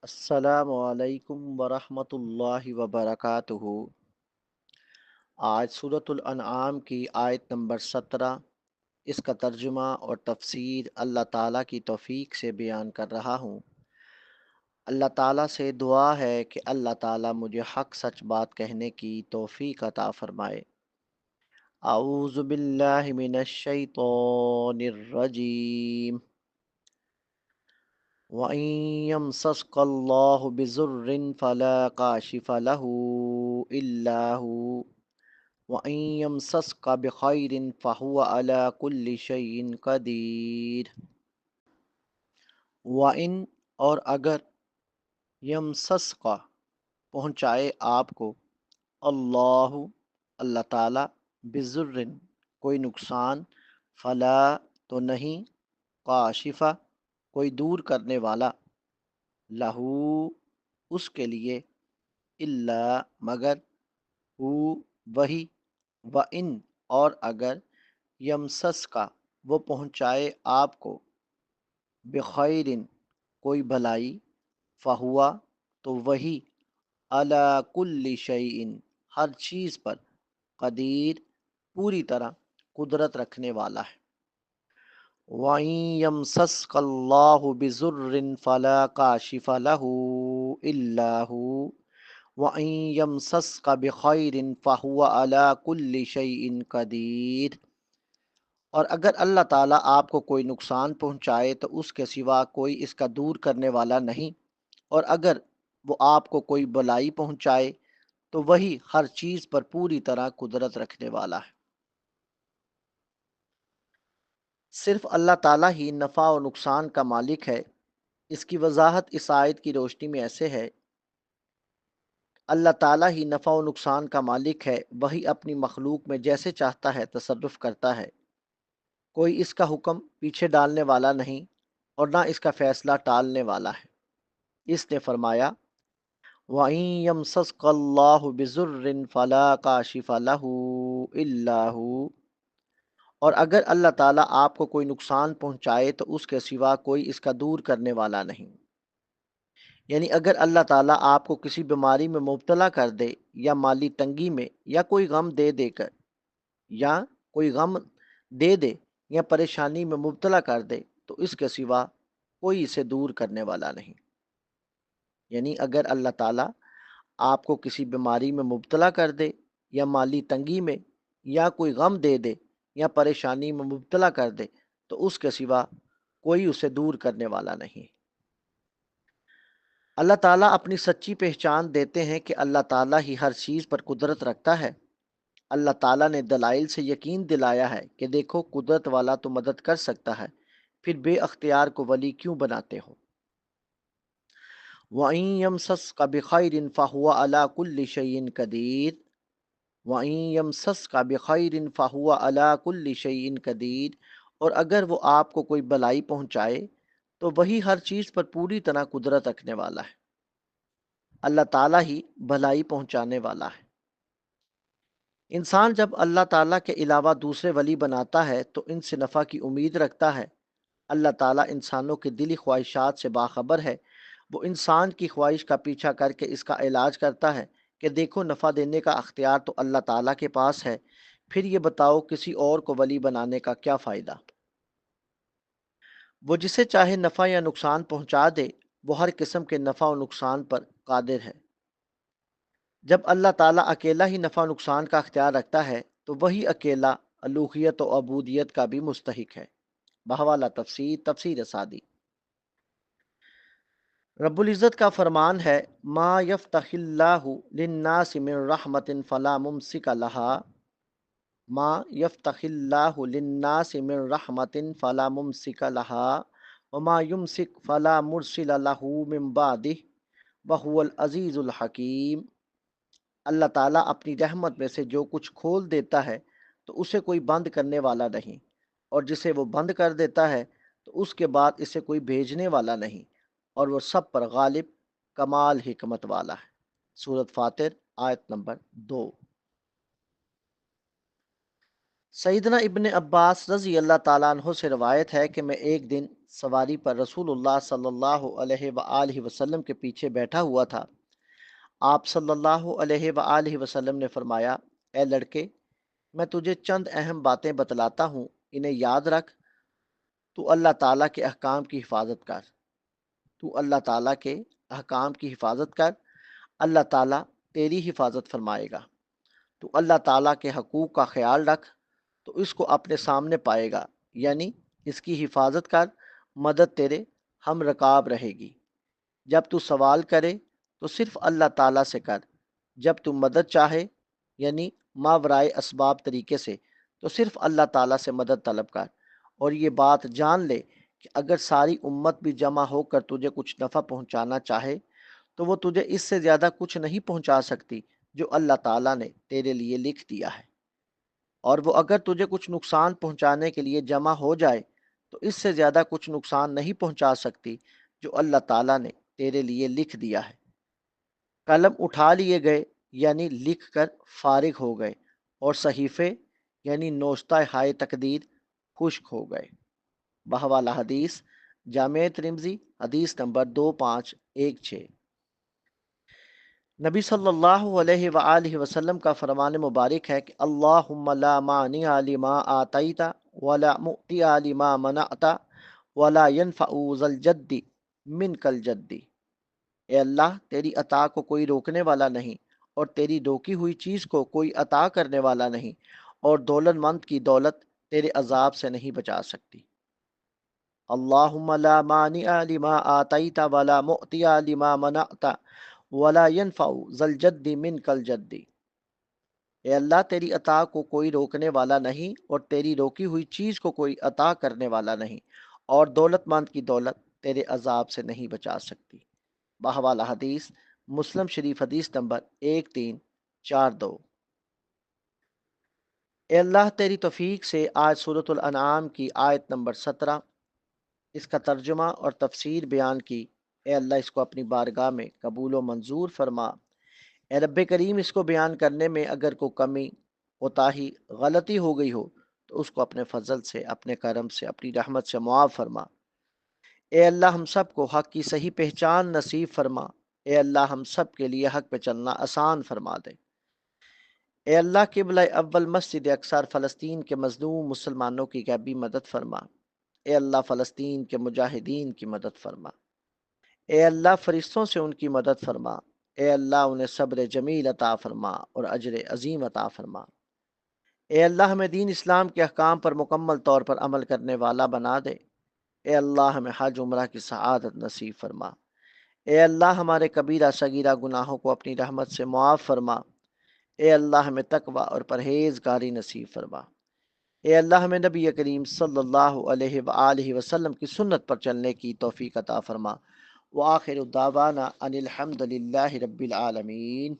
السلام علیکم ورحمۃ اللہ وبرکاتہ۔ آج سورۃ الانعام کی آیت نمبر 17، اس کا ترجمہ اور تفسیر اللہ تعالیٰ کی توفیق سے بیان کر رہا ہوں۔ اللہ تعالیٰ سے دعا ہے کہ اللہ تعالیٰ مجھے حق سچ بات کہنے کی توفیق عطا فرمائے۔ اعوذ باللہ من الشیطان الرجیم۔ وَإِن يَمْسَسْكَ اللَّهُ بِضُرٍّ فَلَا كَاشِفَ لَهُ إِلَّا هُوَ وَإِن يَمْسَسْكَ بِخَيْرٍ فَهُوَ عَلَى كُلِّ شَيْءٍ قَدِيرٌ۔ وَإِن اور اگر يَمْسَسْكَ پہنچائے آپ کو، اللہ اللہ تعالیٰ، بِضُرٍّ کوئی نقصان، فلا تو نہیں، کاشفہ کوئی دور کرنے والا، لہو اس کے لیے، الا مگر، ہو وہی، وَإِن اور اگر، یمسس کا وہ پہنچائے آپ کو، بخیرن کوئی بھلائی، فہوا تو وہی، علی کل شیء ہر چیز پر، قدیر پوری طرح قدرت رکھنے والا ہے۔ وَإِن يَمْسَسْكَ اللَّهُ بِضُرٍّ فَلَا كَاشِفَ لَهُ إِلَّا هُوَ وَإِن يَمْسَسْكَ بِخَيْرٍ فَهُوَ عَلَى كُلِّ شَيْءٍ قَدِيرٌ۔ اور اگر اللہ تعالیٰ آپ کو کوئی نقصان پہنچائے تو اس کے سوا کوئی اس کا دور کرنے والا نہیں، اور اگر وہ آپ کو کوئی بلائی پہنچائے تو وہی ہر چیز پر پوری طرح قدرت رکھنے والا ہے۔ صرف اللہ تعالیٰ ہی نفع و نقصان کا مالک ہے۔ اس کی وضاحت اس آیت کی روشنی میں ایسے ہے، اللہ تعالیٰ ہی نفع و نقصان کا مالک ہے، وہی اپنی مخلوق میں جیسے چاہتا ہے تصرف کرتا ہے، کوئی اس کا حکم پیچھے ڈالنے والا نہیں اور نہ اس کا فیصلہ ٹالنے والا ہے۔ اس نے فرمایا، وَإِن يَمْسَسْكَ اللَّهُ بِضُرٍّ فَلَا كَاشِفَ لَهُ إِلَّا هُوَ اور اگر اللہ تعالیٰ آپ کو کوئی نقصان پہنچائے تو اس کے سوا کوئی اس کا دور کرنے والا نہیں۔ یعنی اگر اللہ تعالیٰ آپ کو کسی بیماری میں مبتلا کر دے، یا مالی تنگی میں، یا کوئی غم دے کر، یا کوئی غم دے یا پریشانی میں مبتلا کر دے تو اس کے سوا کوئی اسے دور کرنے والا نہیں۔ یعنی اگر اللہ تعالیٰ آپ کو کسی بیماری میں مبتلا کر دے، یا مالی تنگی میں، یا کوئی غم دے یا پریشانی میں مبتلا کر دے تو اس کے سوا کوئی اسے دور کرنے والا نہیں۔ اللہ تعالیٰ اپنی سچی پہچان دیتے ہیں کہ اللہ تعالیٰ ہی ہر چیز پر قدرت رکھتا ہے۔ اللہ تعالیٰ نے دلائل سے یقین دلایا ہے کہ دیکھو، قدرت والا تو مدد کر سکتا ہے، پھر بے اختیار کو ولی کیوں بناتے ہو۔ وَإِن يَمْسَسْكَ بِخَيْرٍ فَهُوَ عَلَى كُلِّ شَيْءٍ قَدِيرٌ وَإِن يَمْسَسْكَ بِخَيْرٍ فَهُوَ عَلَى كُلِّ شَيْءٍ قَدِيرٌ اور اگر وہ آپ کو کوئی بلائی پہنچائے تو وہی ہر چیز پر پوری طرح قدرت رکھنے والا ہے۔ اللہ تعالیٰ ہی بھلائی پہنچانے والا ہے۔ انسان جب اللہ تعالیٰ کے علاوہ دوسرے ولی بناتا ہے تو ان سے نفع کی امید رکھتا ہے۔ اللہ تعالیٰ انسانوں کے دلی خواہشات سے باخبر ہے، وہ انسان کی خواہش کا پیچھا کر کے اس کا علاج کرتا ہے کہ دیکھو، نفع دینے کا اختیار تو اللہ تعالیٰ کے پاس ہے، پھر یہ بتاؤ کسی اور کو ولی بنانے کا کیا فائدہ۔ وہ جسے چاہے نفع یا نقصان پہنچا دے، وہ ہر قسم کے نفع و نقصان پر قادر ہے۔ جب اللہ تعالیٰ اکیلا ہی نفع و نقصان کا اختیار رکھتا ہے تو وہی اکیلا الوہیت و عبودیت کا بھی مستحق ہے۔ بحوالہ تفسیر، تفسیر سعدی۔ رب العزت کا فرمان ہے، ما یفتح اللہ للناس من رحمت فلا ممسک لها ما یفتح اللہ للناس من رحمت فلا ممسک لها وما یمسک فلا مرسل له من بعدہ وہو العزیز الحکیم۔ اللہ تعالیٰ اپنی رحمت میں سے جو کچھ کھول دیتا ہے تو اسے کوئی بند کرنے والا نہیں، اور جسے وہ بند کر دیتا ہے تو اس کے بعد اسے کوئی بھیجنے والا نہیں، اور وہ سب پر غالب، کمال حکمت والا ہے۔ سورۃ فاطر، آیت نمبر 2۔ سیدنا ابن عباس رضی اللہ تعالیٰ عنہ سے روایت ہے کہ میں ایک دن سواری پر رسول اللہ صلی اللہ علیہ وآلہ وسلم کے پیچھے بیٹھا ہوا تھا۔ آپ صلی اللہ علیہ وآلہ وسلم نے فرمایا، اے لڑکے، میں تجھے چند اہم باتیں بتلاتا ہوں، انہیں یاد رکھ۔ تو اللہ تعالیٰ کے احکام کی حفاظت کر تو اللہ تعالیٰ کے احکام کی حفاظت کر، اللہ تعالیٰ تیری حفاظت فرمائے گا۔ تو اللہ تعالیٰ کے حقوق کا خیال رکھ تو اس کو اپنے سامنے پائے گا، یعنی اس کی حفاظت کر، مدد تیرے ہم رکاب رہے گی۔ جب تو سوال کرے تو صرف اللہ تعالیٰ سے کر، جب تو مدد چاہے یعنی ماورائے اسباب طریقے سے تو صرف اللہ تعالیٰ سے مدد طلب کر، اور یہ بات جان لے کہ اگر ساری امت بھی جمع ہو کر تجھے کچھ نفع پہنچانا چاہے تو وہ تجھے اس سے زیادہ کچھ نہیں پہنچا سکتی جو اللہ تعالیٰ نے تیرے لیے لکھ دیا ہے، اور وہ اگر تجھے کچھ نقصان پہنچانے کے لیے جمع ہو جائے تو اس سے زیادہ کچھ نقصان نہیں پہنچا سکتی جو اللہ تعالیٰ نے تیرے لیے لکھ دیا ہے۔ قلم اٹھا لیے گئے یعنی لکھ کر فارغ ہو گئے، اور صحیفے یعنی نوشتہ ہائے تقدیر خشک ہو گئے۔ بحوالہ حدیث جامع ترمذی حدیث نمبر 2516۔ نبی صلی اللہ علیہ وآلہ وسلم کا فرمان مبارک ہے کہ اللہم لا مانع لما آتیت ولا معطی لما منعت ولا ينفع ذا الجد منک الجد۔ اے اللہ، تیری عطا کو کوئی روکنے والا نہیں اور تیری روکی ہوئی چیز کو کوئی عطا کرنے والا نہیں، اور دولت مند کی دولت تیرے عذاب سے نہیں بچا سکتی۔ اللہم لا مانع لما آتیت ولا معطی لما منعت ولا ينفع ذا الجد منک الجد۔ اے اللہ، تیری عطا کو کوئی روکنے والا نہیں اور تیری روکی ہوئی چیز کو کوئی عطا کرنے والا نہیں، اور دولت مند کی دولت تیرے عذاب سے نہیں بچا سکتی۔ بحوالہ حدیث مسلم شریف حدیث نمبر 1342۔ اے اللہ، تیری توفیق سے آج سورۃ الانعام کی آیت نمبر 17 اس کا ترجمہ اور تفسیر بیان کی۔ اے اللہ، اس کو اپنی بارگاہ میں قبول و منظور فرما۔ اے رب کریم، اس کو بیان کرنے میں اگر کوئی کمی، کوتاہی، غلطی ہو گئی ہو تو اس کو اپنے فضل سے، اپنے کرم سے، اپنی رحمت سے معاف فرما۔ اے اللہ، ہم سب کو حق کی صحیح پہچان نصیب فرما۔ اے اللہ، ہم سب کے لیے حق پہ چلنا آسان فرما دے۔ اے اللہ، قبلہ اول مسجد اقصی فلسطین کے مظلوم مسلمانوں کی غیبی مدد فرما۔ اے اللہ، فلسطین کے مجاہدین کی مدد فرما۔ اے اللہ، فرشتوں سے ان کی مدد فرما۔ اے اللہ، انہیں صبر جمیل عطا فرما اور اجر عظیم عطا فرما۔ اے اللہ، ہمیں دین اسلام کے احکام پر مکمل طور پر عمل کرنے والا بنا دے۔ اے اللہ، ہمیں حج عمرہ کی سعادت نصیب فرما۔ اے اللہ، ہمارے کبیرہ صغیرہ گناہوں کو اپنی رحمت سے معاف فرما۔ اے اللہ، ہمیں تقوی اور پرہیزگاری نصیب فرما۔ اے اللہ، ہمیں نبی کریم صلی اللہ علیہ وآلہ وسلم کی سنت پر چلنے کی توفیق عطا فرما۔ وآخر دعوانا ان الحمد للہ رب العالمین۔